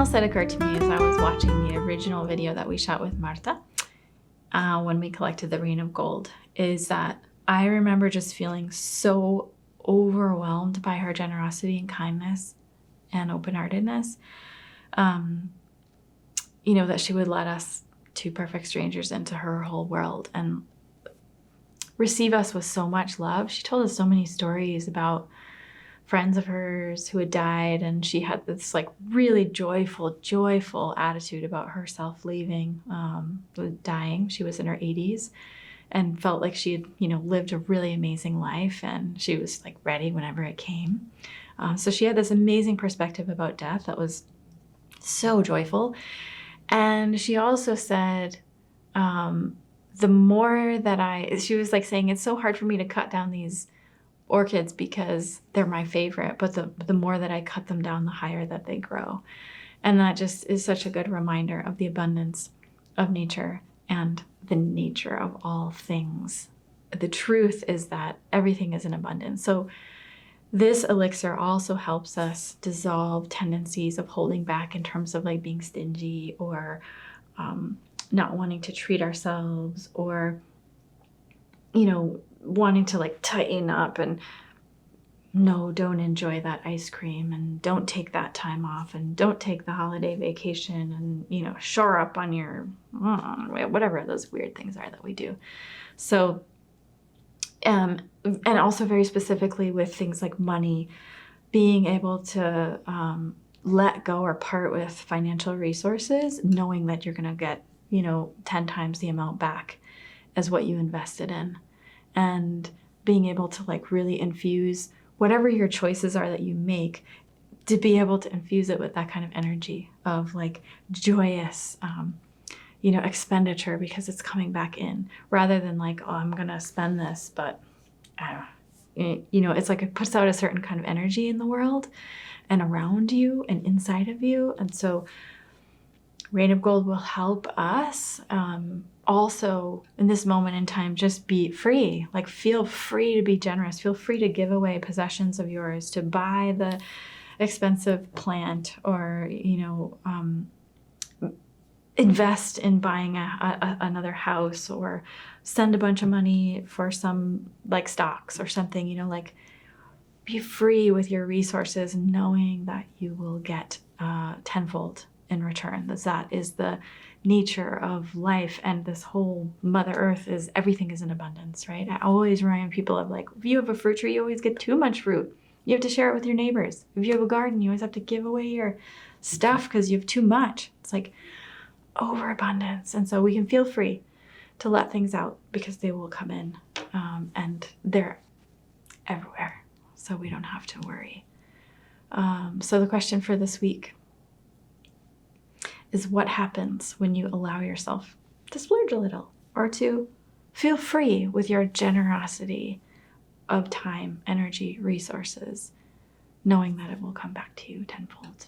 else that occurred to me as I was watching the original video that we shot with Marta when we collected the Rain of Gold is that I remember just feeling so overwhelmed by her generosity and kindness and open-heartedness, that she would let us, two perfect strangers, into her whole world and receive us with so much love. She told us so many stories about friends of hers who had died, and she had this like really joyful attitude about herself leaving, dying. She was in her 80s and felt like she had, lived a really amazing life, and she was like ready whenever it came. So she had this amazing perspective about death that was so joyful. And she also said, the more that she was like saying, it's so hard for me to cut down these orchids because they're my favorite, but the more that I cut them down, the higher that they grow. And that just is such a good reminder of the abundance of nature and the nature of all things. The truth is that everything is in abundance. So this elixir also helps us dissolve tendencies of holding back in terms of like being stingy or not wanting to treat ourselves, or wanting to like tighten up and no, don't enjoy that ice cream, and don't take that time off, and don't take the holiday vacation, and shore up on your whatever those weird things are that we do. So and also very specifically with things like money, being able to let go or part with financial resources, knowing that you're going to get 10 times the amount back as what you invested in, and being able to like really infuse whatever your choices are that you make, to be able to infuse it with that kind of energy of like joyous, expenditure, because it's coming back in, rather than like, oh, I'm going to spend this, but it's like it puts out a certain kind of energy in the world and around you and inside of you. And so Rain of Gold will help us also in this moment in time just be free, like feel free to be generous, feel free to give away possessions of yours, to buy the expensive plant, or invest in buying another house, or send a bunch of money for some like stocks or something, like be free with your resources, knowing that you will get tenfold in return. That is the nature of life, and this whole Mother Earth is everything is in abundance, right? I always remind people of like, if you have a fruit tree, you always get too much fruit. You have to share it with your neighbors. If you have a garden, you always have to give away your stuff because you have too much. It's like overabundance. And so we can feel free to let things out because they will come in, and they're everywhere. So we don't have to worry. So the question for this week is, what happens when you allow yourself to splurge a little, or to feel free with your generosity of time, energy, resources, knowing that it will come back to you tenfold?